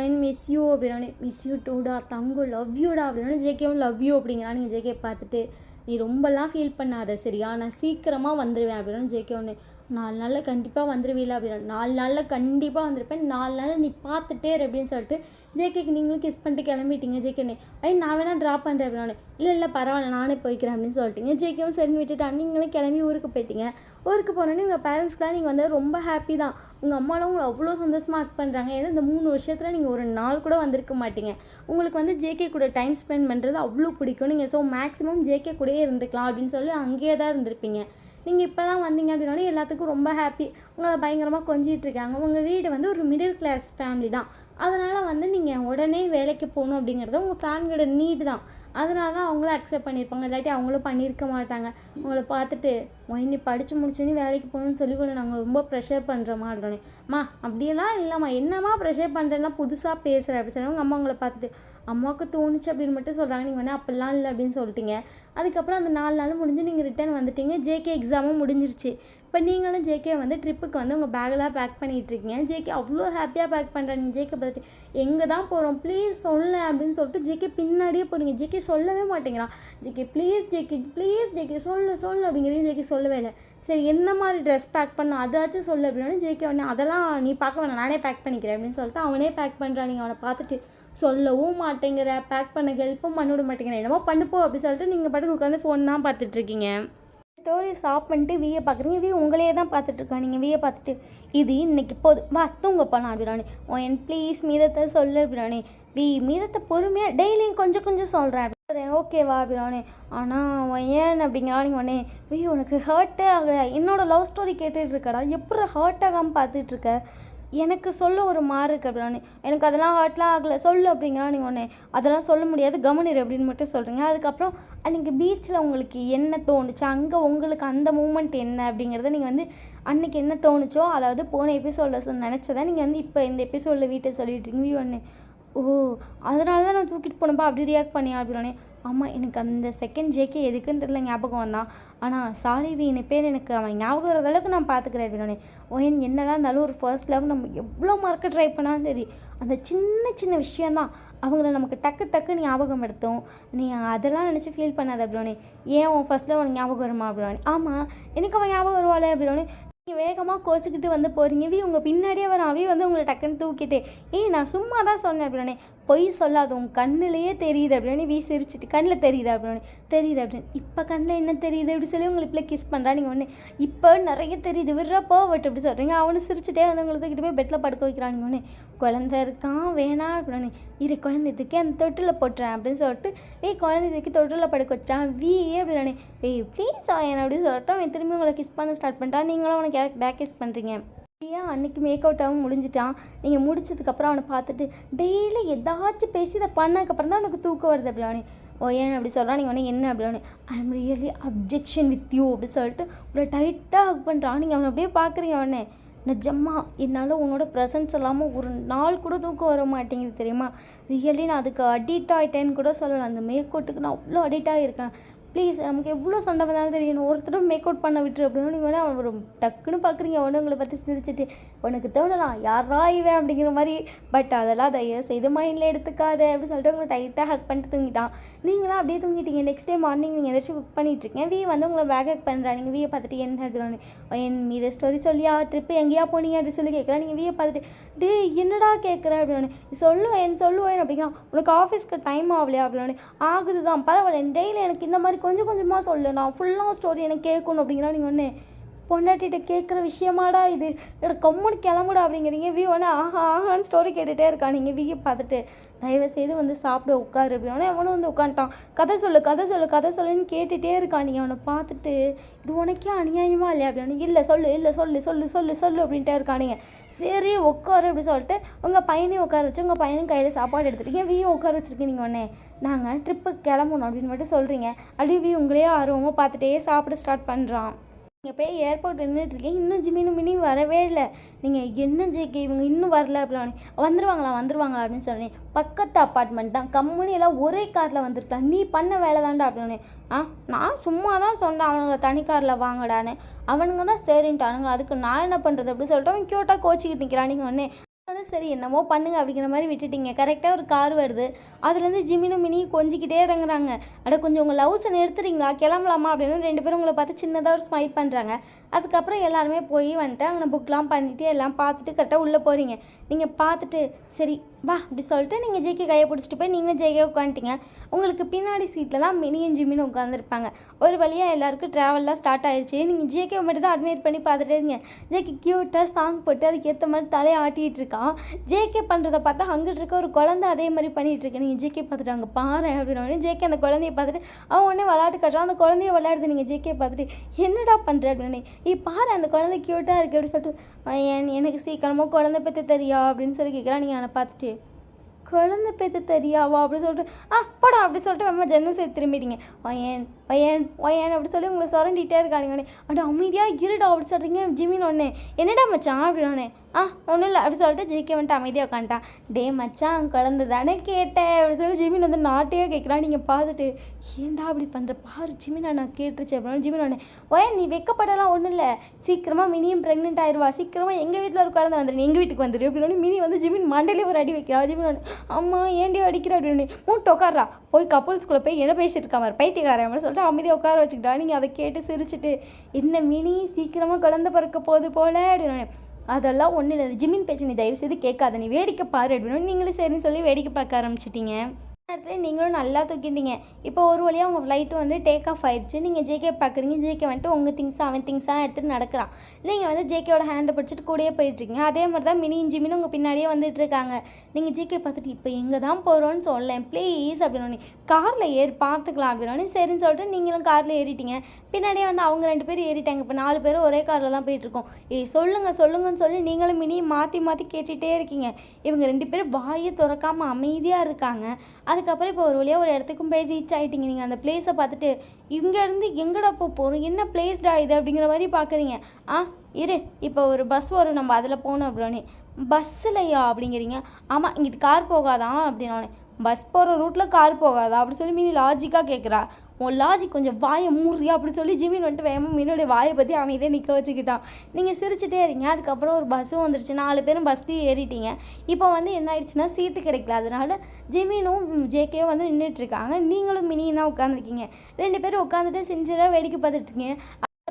ஐன் மிஸ் யூ அப்படின்னே. மிஸ் யூ டூடா தங்கு, லவ் யூடா அப்படின்னா ஜேகேவும் லவ் யூ அப்படிங்கிறான். நீங்கள் ஜேகே பார்த்துட்டு நீ ரொம்பலாம் ஃபீல் பண்ணாத சரியா, நான் சீக்கிரமாக வந்துடுவேன் அப்படின்னா ஜேகே ஒன்று 4 நாளில் கண்டிப்பாக வந்துடுவீல அப்படின்னா 4 நாளில் கண்டிப்பாக வந்திருப்பேன், 4 நாளில் நீ பார்த்துட்டே இரு அப்படின்னு சொல்லிட்டு ஜேகேக்கு நீங்களும் கிஸ் பண்ணிட்டு கிளம்பிட்டீங்க. ஜேகேனே நான் வேணால் ட்ராப் பண்ணுறேன் அப்படின்னா இல்லை பரவாயில்ல நானே போய்க்கிறேன் அப்படின்னு சொல்லிட்டீங்க. ஜேகேவும் சரி விட்டுட்டா. நீங்களும் கிளம்பி ஊருக்கு போயிட்டீங்க. ஊருக்கு போனோன்னே உங்கள் பேரண்ட்ஸ்க்கெலாம் நீங்கள் வந்து ரொம்ப ஹாப்பி தான். உங்கள் அம்மாவும் உங்களை அவ்வளோ சந்தோஷமாக ஆக்ட் பண்ணுறாங்க. ஏன்னா இந்த 3 வருஷத்தில் நீங்கள் ஒரு நாள் கூட வந்திருக்க மாட்டீங்க. உங்களுக்கு வந்து ஜேகே கூட டைம் ஸ்பெண்ட் பண்ணுறது அவ்வளோ பிடிக்கும். நீங்கள் ஸோ மேக்ஸிமம் ஜேகே கூடயே இருந்துக்கலாம் அப்படின்னு சொல்லி அங்கேயே தான் இருந்திருப்பீங்க. நீங்கள் இப்போ தான் வந்தீங்க அப்படின்னாலே எல்லாத்துக்கும் ரொம்ப ஹாப்பி. உங்களை பயங்கரமாக கொஞ்சிட்டு இருக்காங்க. உங்கள் வீடு வந்து ஒரு மிடில் கிளாஸ் ஃபேமிலி தான். அதனால் வந்து நீங்கள் உடனே வேலைக்கு போகணும் அப்படிங்கிறது உங்கள் ஃபேமிலியோட நீடு தான். அதனால தான் அவங்களும் அக்செப்ட் பண்ணியிருப்பாங்க. இல்லாட்டி அவங்களும் பண்ணியிருக்க மாட்டாங்க. உங்களை பார்த்துட்டு நீ படித்து முடிச்சோன்னே வேலைக்கு போகணுன்னு சொல்லி கொண்டு நாங்கள் ரொம்ப ப்ரெஷர் பண்ணுறோமா அப்படின்னே. அப்படியெல்லாம் இல்லைம்மா, என்னம்மா ப்ரெஷர் பண்ணுறேன்னா புதுசாக பேசுகிறேன் அப்படி சொன்னாங்க. உங்கள் அம்மா உங்களை பார்த்துட்டு அம்மாவுக்கு தோணுச்சு அப்படின்னு மட்டும் சொல்கிறாங்க. நீங்கள் வந்து அப்படிலாம் இல்லை அப்படின்னு சொல்லிட்டீங்க. அதுக்கப்புறம் அந்த 4 நாள் முடிஞ்சு நீங்கள் ரிட்டர்ன் வந்துட்டீங்க. ஜேகே எக்ஸாமும் முடிஞ்சிருச்சு. இப்போ நீங்களும் ஜேகே வந்து ட்ரிப்புக்கு வந்து உங்கள் பேக்கெலாம் பேக் பண்ணிகிட்ருக்கீங்க. ஜேகே அவ்வளோ ஹாப்பியாக பேக் பண்ணுறாங்க. ஜேகே பார்த்துட்டு எங்கே தான் போகிறோம் ப்ளீஸ் சொல்ல அப்படின்னு சொல்லிட்டு ஜேகே பின்னாடியே போகிறீங்க. ஜேகே சொல்லவே மாட்டேங்கிறான். ஜேகே ப்ளீஸ் ஜேகே சொல்லு அப்படிங்கிறீங்க. ஜேகே சொல்லவே இல்லை. சரி என்ன மாதிரி ட்ரெஸ் பேக் பண்ண அதாச்சும் சொல்லு அப்படின்னா ஜேகே உடனே அதெல்லாம் நீ பார்க்க வேணாம் நானே பேக் பண்ணிக்கிறேன் அப்படின்னு சொல்லிட்டு அவனே பேக் பண்ணுறான். நீங்கள் அவனை பார்த்துட்டு சொல்லவும் மாட்டேங்கிற, பேக் பண்ண ஹெல்ப்பும் பண்ண விட மாட்டேங்கிற, என்னமோ பண்ணுப்போ அப்படின்னு சொல்லிட்டு நீங்கள் பாட்டுக்கு உட்காந்து ஃபோன் தான் பார்த்துட்ருக்கீங்க. ஸ்டோரி ஸ்டாப் பண்ணிட்டு வீயை பார்க்குறீங்க. வீ உங்களையே தான் பார்த்துட்ருக்கா. நீங்கள் வீயை பார்த்துட்டு இது இன்னைக்கு போது வா தூங்க போகலாம் அப்படின்னானே. என் ப்ளீஸ் மீதத்தை சொல்லு அப்படின்னானே. வீ மீதத்தை பொறுமையாக டெய்லியும் கொஞ்சம் கொஞ்சம் சொல்கிறேன் ஓகேவா அப்படின்னானே. ஆனால் ஏன் அப்படிங்கிறா. நீங்கள் உடனே வீ உனக்கு ஹர்ட்டே ஆகலை, என்னோடய லவ் ஸ்டோரி கேட்டுட்டு இருக்கடா, எப்படி ஹர்ட் ஆகாமல் பார்த்துட்ருக்க, எனக்கு சொல்ல ஒரு மாறு இருக்குது அப்படின்னானே. எனக்கு அதெல்லாம் ஹர்ட்லாம் ஆகலை சொல்லு அப்படிங்கிறா. நீங்கள் உடனே அதெல்லாம் சொல்ல முடியாது கவனிரு அப்படின்னு மட்டும் சொல்கிறீங்க. அதுக்கப்புறம் அன்றைக்கி பீச்சில் உங்களுக்கு என்ன தோணுச்சு, அங்கே உங்களுக்கு அந்த மூமெண்ட் என்ன அப்படிங்கிறத நீங்கள் வந்து அன்றைக்கி என்ன தோணுச்சோ, அதாவது போன எபிசோடில் நினச்சதை நீங்கள் வந்து இப்போ இந்த எபிசோடில் வீட்டை சொல்லிட்டுருக்கீங்க. ஒன்று ஓ அதனால தான் நான் தூக்கிட்டு போனப்பா அப்படி ரியாக்ட் பண்ணியா அப்படின்னே. ஆமாம் எனக்கு அந்த செகண்ட் ஜேகே எதுக்குன்னு தெரியல ஞாபகம் வந்தான். ஆனால் சாரி வீணு பேர் எனக்கு அவன் ஞாபகம் வர அளவுக்கு நான் பார்த்துக்கிறேன் அப்படின்னே. ஓயன் என்ன தான் இருந்தாலும் ஒரு ஃபர்ஸ்ட் லவ் நம்ம எவ்வளோ மறக்க ட்ரை பண்ணாலும் சரி அந்த சின்ன சின்ன விஷயந்தான் அவங்கள நமக்கு டக்கு ஞாபகம் எடுத்தோம். நீ அதெல்லாம் நினச்சி ஃபீல் பண்ணாத அப்படின்னே. ஏன் உன் ஃபர்ஸ்ட் லவ் உனக்கு ஞாபகம் வருமா அப்படின்னே. ஆமாம் எனக்கு அவன் ஞாபகம் வருவாளே அப்படின்னே. நீங்கள் வேகமாக கோச்சிக்கிட்டு வந்து போகிறீங்க. உங்கள் பின்னாடியே வர வந்து உங்களை டக்குன்னு தூக்கிட்டு நான் சும்மா தான் சொன்னேன் அப்படின்னே. பொய் சொல்லாது உன் கண்ணிலேயே தெரியுது அப்படின்னு சிரிச்சிட்டு கண்ணில் தெரியுது அப்படின்னு இப்போ கண்ணில் என்ன தெரியுது அப்படி சொல்லி உங்களை இப்படியே கிஸ் பண்ணுறா. நீங்கள் ஒன்று இப்போ நிறைய தெரியுது விட்றா போவட்டு அப்படி சொல்கிறீங்க. அவனை சிரிச்சுட்டே வந்து உங்களை தூக்கிட்டு போய் பெட்டில் படுக்க வைக்கிறான். நீங்கள் ஒன்று குழந்தை இருக்கான் வேணாம் அப்படின்னு இரு குழந்தை தூக்கி அந்த தொட்டில் போட்டுறேன் அப்படின்னு சொல்லிட்டு குழந்தை தூக்கி தொட்டில் படுக்க வச்சான். அப்படின்னு ப்ளீஸ் ஆயன் அப்படின்னு சொல்லிட்டு அவன் திரும்பி உங்களை கிஸ் பண்ண ஸ்டார்ட் பண்ணிட்டான். நீங்களும் அவனை பேக் கிஸ் பண்ணுறீங்க. அன்றைக்கி மேக் அவுட்டாகவும் முடிஞ்சிட்டான். நீங்கள் முடிச்சதுக்கப்புறம் அவனை பார்த்துட்டு டெய்லி ஏதாச்சும் பேசி இதை பண்ணதுக்கப்புறம் தான் அவனுக்கு தூக்கம் வருது அப்படின்னு ஏன் அப்படி சொல்கிறான். நீங்கள் ஒன்று என்ன அப்படின்னு I am really objection with you அப்படி சொல்லிட்டு உங்களை டைட்டாக ஹக் பண்ணுறான். நீங்கள் அவனை அப்படியே பார்க்குறீங்க. அவனே நிஜமா என்னால் உன்னோட ப்ரெசன்ஸ் இல்லாமல் ஒரு நாள் கூட தூக்கம் வர மாட்டேங்குது தெரியுமா. ரியலி நான் அதுக்கு அடிக்ட் ஆகிட்டேன்னு கூட சொல்லலாம். அந்த மேக் அவுட்டுக்கு நான் அவ்வளோ அடிக்ட் ஆகியிருக்கேன். ப்ளீஸ் நமக்கு எவ்வளோ சண்டை வந்தாலும் தெரியணும் ஒருத்தரும் மேக் அவுட் பண்ண விட்டுரு அப்படின்னு நீங்கள் வேணால் அவன் ஒரு டக்குன்னு பார்க்குறீங்க. அவனு உங்களை பற்றி சிரிச்சிட்டு உனக்கு தோணலாம் யாரா இவன் அப்படிங்கிற மாதிரி. பட் அதெல்லாம் தயவு செய்து மைண்டில் எடுத்துக்காத அப்படின்னு சொல்லிட்டு உங்களை டைட்டாக ஹக் பண்ணிட்டு தூங்கிட்டான். நீங்களாம் அப்படியே தூங்கிட்டீங்க. நெக்ஸ்ட் டே மார்னிங் நீங்கள் ஏதாச்சும் குக் பண்ணிகிட்ருக்கீங்க. வீ வந்து உங்களை பேக் ஹக் பண்ணுறா. நீங்கள் வீயை பார்த்துட்டு என்ன எடுக்கணும் என் மீது ஸ்டோரி சொல்லியா ட்ரிப்பு எங்கேயா போனீங்க அப்படின்னு சொல்லி கேட்குறா. நீங்கள் வீயை பார்த்துட்டு என்னடா கேட்குற அப்படின்னு சொல்லுவேன் அப்படிங்கிறா. உனக்கு ஆஃபீஸ்க்கு டைம் ஆகலையா அப்படின்னு ஆகுது தான் பரவாயில்ல டெய்லி எனக்கு இந்த மாதிரி கொஞ்சம் கொஞ்சமாக சொல்லு நான் ஃபுல்லாக ஸ்டோரி எனக்கு கேட்கணும் அப்படிங்கிறா. நீங்கள் ஒன்று பொண்டாட்டிகிட்ட கேட்குற விஷயமாடா இது என்னோட கம்முன்னு கிளம்புடா அப்படிங்கிறீங்க. ஒன்று ஆஹான்னு ஸ்டோரி கேட்டுகிட்டே இருக்கா. நீங்கள் வீயை பார்த்துட்டு தயவு செய்து வந்து சாப்பிட உட்காரு அப்படின்னா அவனும் வந்து உட்காந்துட்டான். கதை சொல்லுன்னு கேட்டுகிட்டே இருக்கான். நீங்கள் அவனை பார்த்துட்டு இது உனக்கே அநியாயமா இல்லையா அப்படின்னு இல்லை சொல்லு அப்படின்ட்டே இருக்கானுங்க. சரி உட்காரு அப்படி சொல்லிட்டு உங்கள் பையனையும் உட்கார வச்சு உங்கள் பையனும் கையில் சாப்பாடு எடுத்துருக்கீங்க. வீயும் உட்கார வச்சுருக்கீங்க. நீங்கள் ஒன்று நாங்கள் ட்ரிப்புக்கு கிளம்பணும் அப்படின்னு மட்டும் சொல்கிறீங்க. அப்படியே உங்களையே ஆர்வமாக பார்த்துட்டே சாப்பிட ஸ்டார்ட் பண்ணுறான். நீங்கள் போய் ஏர்போர்ட் நின்றுட்டுருக்கீங்க. இன்னும் ஜிமினி வரவே இல்லை. நீங்கள் என்ன ஜேகே இவங்க இன்னும் வரல அப்படின்னு வந்துருவாங்களா அப்படின்னு சொன்னேன். பக்கத்து அப்பார்ட்மெண்ட் தான் கம்முனி எல்லாம் ஒரே காரில் வந்திருக்கலாம். நீ பண்ண வேலை தான்டா அப்படின்னு நான் சும்மா தான் சொன்னேன் அவனுங்க தனி காரில் வாங்கடான்னு. அவனுங்க தான் சரின்ட்டானுங்க. அதுக்கு நான் என்ன பண்ணுறது அப்படின்னு சொல்லிட்டு அவன் க்யூட்டாக கோச்சிக்கிட்டு நிற்கிறான். நீங்கள் ஒன்று சரி என்னமோ பண்ணுங்க அப்படிங்கிற மாதிரி விட்டுட்டீங்க. கரெக்டாக ஒரு கார் வருது. அதுலேருந்து மினி கொஞ்சிக்கிட்டே இறங்குறாங்க. கொஞ்சம் உங்கள் லவ்ஸை நிறுத்துறீங்களா கிளம்பலாமா அப்படின்னு 2 பேரும் உங்களை பார்த்து சின்னதாக ஒரு ஸ்மைல் பண்ணுறாங்க. அதுக்கப்புறம் எல்லாருமே போய் வந்துட்டு அவனை புக்லாம் பண்ணிவிட்டு எல்லாம் பார்த்துட்டு கரெக்டாக உள்ளே போகிறீங்க. நீங்கள் பார்த்துட்டு சரி வா அப்படி சொல்லிட்டு நீங்கள் ஜேகே கையை பிடிச்சிட்டு போய் நீங்களும் ஜேகே உட்காந்துட்டீங்க. உங்களுக்கு பின்னாடி சீட்டில் தான் மினியும் ஜிமினும் உட்காந்துருப்பாங்க. ஒரு வழியாக எல்லாருக்கும் ட்ராவல்லாம் ஸ்டார்ட் ஆகிடுச்சு. நீங்கள் ஜேகே மட்டும் தான் அட்மையர் பண்ணி பார்த்துட்டே இருங்க. ஜேகே க்யூட்டாக சாங் போட்டு அதுக்கேற்ற மாதிரி தலையை ஆட்டிகிட்டு இருக்கான். ஜேகே பண்ணுறதை பார்த்தா அங்கிட்டு இருக்க ஒரு குழந்தை அதே மாதிரி பண்ணிகிட்டு இருக்கேன். நீங்கள் ஜேகே பார்த்துட்டு அங்கே பாரு அப்படின்னோடனே ஜேகே அந்த குழந்தைய பார்த்துட்டு அவன் உடனே விளையாட்டு காட்டுறான். அந்த குழந்தைய விளையாடுது. நீங்கள் ஜேகே பார்த்துட்டு என்னடா பண்ணுற அப்படின்னு பாரு அந்த குழந்தை க்யூட்டாக இருக்குது அப்படின்னு சொல்லிட்டு எனக்கு சீக்கிரமாக குழந்தை பெற்று தெரியா அப்படின்னு சொல்லி கேட்குறான். நீங்கள் அவனை பார்த்துட்டு குழந்தை பெற்று தெரியாவா அப்படின்னு சொல்லிட்டு போடா அப்படி சொல்லிட்டு நம்ம ஜன்னல் சேர்த்து திரும்பிட்டீங்க. ஒயன் அப்படி சொல்லி உங்களை சுரண்டிகிட்டே இருக்கானுங்க. அமைதியாக இருடா அப்படி சொல்கிறீங்க. ஜிமின் ஒன்று என்னடா மச்சான் அப்படின்னு ஒன்றும் இல்லை அப்படி சொல்லிட்டு ஜேகே வந்துட்டு அமைதியாக உட்காந்துட்டான். டே மச்சான் குழந்தை தானே கேட்டேன் அப்படின்னு சொல்லி ஜிமின் வந்து நாட்டையே கேட்குறான். நீங்கள் பார்த்துட்டு ஏன்டா அப்படி பண்ணுற பாரு ஜிமின் நான் கேட்டுருச்சு அப்படின்னு ஜிமின் உடனே நீ வெக்கப்படலாம் ஒன்றும் இல்லை, சீக்கிரமாக மினியும் ப்ரெக்னென்ட் ஆயிடுவா, சீக்கிரமாக எங்கள் வீட்டில் ஒரு குழந்தை வந்துடு, எங்கள் வீட்டுக்கு வந்துடு அப்படின்னு மினி வந்து ஜிமின் மண்டையிலே ஒரு அடி வைக்கிறா. ஜிமின் வந்து அம்மா ஏண்டி அடிக்கிற அப்படின்னு மூட்டு உட்காரா, போய் கப்புள்ஸ்குள்ளே போய் என்ன பேசிட்டு இருக்கா மாதிரி பைத்தியக்காரன் அப்படின்னு சொல்லிட்டு அமைதியாக உட்கார வச்சுக்கிட்டா. நீங்கள் அதை கேட்டு சிரிச்சுட்டு என்ன மினி சீக்கிரமாக குழந்தை பிறக்க போகுது போல அப்படின்னு. அதெல்லாம் ஒன்றும் இல்லை, ஜிமின் பேச்சு நீ தயவு செய்து கேட்காத, நீ வேடிக்கை பாரு அப்படின்னு நீங்களும் சரின்னு சொல்லி வேடிக்கை பார்க்க ஆரம்பிச்சிட்டிங்க. நேரத்தில் நீங்களும் நல்லா தூக்கிட்டீங்க. இப்போ ஒரு வழியாக உங்கள் ஃப்ளைட்டு வந்து டேக் ஆஃப் ஆயிடுச்சு. நீங்கள் ஜேகே பார்க்குறீங்க, ஜேகே வந்துட்டு உங்கள் திங்ஸாக அவன் திங்ஸாக எடுத்துகிட்டு நடக்கிறான். நீங்கள் வந்து ஜேகேவோட ஹேண்டை பிடிச்சிட்டு கூடயே போயிட்டுருக்கீங்க. அதே மாதிரி தான் மினி ஜிமின்னு உங்கள் பின்னாடியே வந்துட்டு இருக்காங்க. நீங்கள் ஜேகே பார்த்துட்டு இப்போ எங்கே தான் போகிறோன்னு சொல்லேன் ப்ளீஸ் அப்படின்னு காரில் ஏறி பார்த்துக்கலாம் அப்படின்னு சரின்னு சொல்லிட்டு நீங்களும் காரில் ஏறிட்டீங்க. பின்னாடியே வந்து அவங்க 2 பேரும் ஏறிட்டாங்க. இப்போ 4 பேரும் ஒரே காரில் தான் போயிட்டுருக்கோம். சொல்லுங்கன்னு சொல்லி நீங்களும் மினியை மாற்றி மாற்றி கேட்டுகிட்டே இருக்கீங்க. இவங்க 2 பேரும் வாயை திறக்காமல் அமைதியாக இருக்காங்க. அதுக்கப்புறம் இப்போ ஒரு வழியாக ஒரு இடத்துக்கும் போய் ரீச் ஆகிட்டீங்க. நீங்கள் அந்த பிளேஸை பார்த்துட்டு இங்கேருந்து எங்கடா போகிறோம், என்ன பிளேஸ்டா இது அப்படிங்கிற மாதிரி பார்க்குறீங்க. இரு இப்போ ஒரு பஸ் வரும், நம்ம அதில் போகணும் அப்படின்னு. பஸ்ஸில்லையா அப்படிங்கிறீங்க. ஆமாம் இங்கிட்டு கார் போகாதான் அப்படின்னு. பஸ் போகிற ரூட்டில் கார் போகாதா அப்படி சொல்லி மீனி லாஜிக்காக கேட்குறா. உன் லாஜிக் கொஞ்சம் வாயை மூறியா அப்படி சொல்லி ஜிமின் வந்துட்டு வேகமாக மீனுடைய வாயை பற்றி அமைதியே நிற்க வச்சுக்கிட்டான். நீங்கள் சிரிச்சுட்டே இருங்க. அதுக்கப்புறம் ஒரு பஸ்ஸும் வந்துருச்சு. 4 பேரும் பஸ்லேயும் ஏறிட்டீங்க. இப்போ வந்து என்ன ஆயிடுச்சுன்னா சீட்டு கிடைக்கல. அதனால ஜிமினும் ஜேகேயும் வந்து நின்றுட்டுருக்காங்க. நீங்களும் மினியும் தான் உட்காந்துருக்கீங்க. 2 பேரும் உட்காந்துட்டு சின்சியராக வேடிக்கை பார்த்துட்ருக்கீங்க.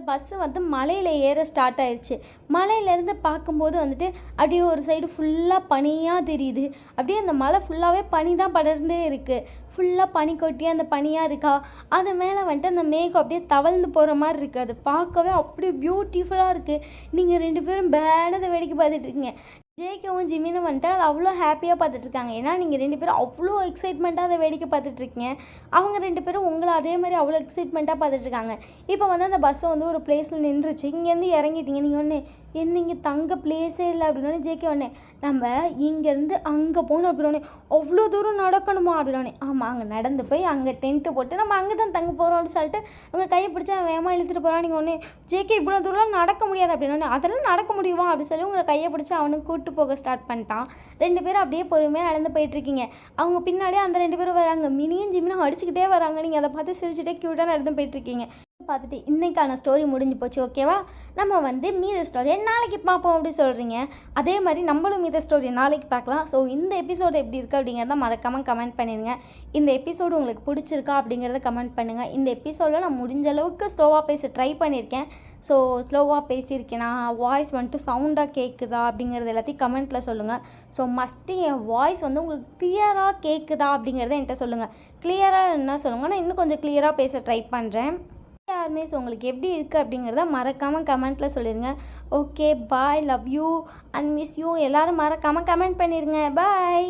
பஸ்ஸு வந்து மலையில் ஏற ஸ்டார்ட் ஆயிடுச்சு. மலையிலேருந்து பார்க்கும்போது வந்துட்டு அப்படியே ஒரு சைடு ஃபுல்லாக பனியாக தெரியுது. அப்படியே அந்த மலை ஃபுல்லாகவே பனி தான் படர்ந்தே இருக்குது. ஃபுல்லாக பனி கொட்டி அந்த பனியாக இருக்கா, அது மேலே வந்துட்டு அந்த மேகம் அப்படியே தவழ்ந்து போகிற மாதிரி இருக்குது. அது பார்க்கவே அப்படியே பியூட்டிஃபுல்லாக இருக்குது. நீங்கள் 2 பேரும் பேனதை வேடிக்கை பார்த்துட்ருக்கீங்க. ஜேகேவும் ஜிமினும் வந்துட்டு அதை அவ்வளோ ஹாப்பியாக பார்த்துட்ருக்காங்க. ஏன்னா நீங்கள் 2 பேரும் அவ்வளோ எக்ஸைட்மெண்ட்டாக அதை வேடிக்கை பார்த்துட்ருக்கீங்க. அவங்க 2 பேரும் உங்களை அதே மாதிரி அவ்வளோ எக்ஸைட்மெண்ட்டாக பார்த்துட்ருக்காங்க. இப்போ வந்து அந்த பஸ்ஸை வந்து ஒரு பிளேஸில் நின்றுச்சு. இங்கேருந்து இறங்கிட்டீங்க. நீங்கள் ஒன்று என்ன இங்கே தங்க பிளேஸே இல்லை அப்படின்னு ஜேகே ஒன்று நம்ம இங்கேருந்து அங்கே போகணும் அப்படின்னு அவ்வளோ தூரம் நடக்கணுமா அப்படின்னு. ஆமாம் அங்கே நடந்து போய் அங்கே டென்ட்டு போட்டு நம்ம அங்கே தான் தங்க போகிறோம் அப்படின்னு சொல்லிட்டு அவங்க கையை பிடிச்சி வேகமாக இழுத்துட்டு போகிறான். நீங்கள் ஒன்று ஜேகே இவ்வளோ தூரம் நடக்க முடியாது அப்படின்னு. அதெல்லாம் நடக்க முடியுமா அப்படின்னு சொல்லி உங்களை கையை பிடிச்சி அவனுக்கு கூப்பிட்டு போக ஸ்டார்ட் பண்ணிட்டான். 2 பேரும் அப்படியே பொறுமையாக நடந்து போயிட்டுருக்கீங்க. அவங்க பின்னாடியே அந்த 2 பேரும் வராங்க. மினியும் ஜிமினும் அடிச்சுக்கிட்டே வராங்க. நீங்கள் அதை பார்த்து சிரிச்சுட்டே க்யூட்டாக நடந்து போயிட்டுருக்கீங்க. பார்த்துட்டு இன்றைக்கான ஸ்டோரி முடிஞ்சு போச்சு. ஓகேவா, நம்ம வந்து மீத ஸ்டோரியை நாளைக்கு பார்ப்போம் அப்படி சொல்கிறீங்க. அதே மாதிரி நம்மளும் மீத ஸ்டோரியை நாளைக்கு பார்க்கலாம். ஸோ இந்த எபிசோடு எப்படி இருக்குது அப்படிங்கிறத மறக்காமல் கமெண்ட் பண்ணிடுங்க. இந்த எபிசோடு உங்களுக்கு பிடிச்சிருக்கா அப்படிங்கிறத கமெண்ட் பண்ணுங்கள். இந்த எபிசோடில் நான் முடிஞ்ச அளவுக்கு ஸ்லோவாக பேச ட்ரை பண்ணியிருக்கேன். ஸோ ஸ்லோவாக பேசியிருக்கேனா, வாய்ஸ் வந்துட்டு சவுண்டாக கேட்குதா அப்படிங்கிறது எல்லாத்தையும் கமெண்ட்டில் சொல்லுங்கள். ஸோ மஸ்ட்டு என் வாய்ஸ் வந்து உங்களுக்கு கிளியராக கேட்குதா அப்படிங்கிறத என்கிட்ட சொல்லுங்கள். கிளியராக என்ன சொல்லுங்கள், நான் இன்னும் கொஞ்சம் கிளியராக பேச ட்ரை பண்ணுறேன். யாருமே ஸோ உங்களுக்கு எப்படி இருக்குது அப்படிங்கிறத மறக்காமல் கமெண்ட்டில் சொல்லிடுங்க. Okay bye, love you and miss you. எல்லோரும் மறக்காமல் கமெண்ட் பண்ணிடுங்க. பாய்.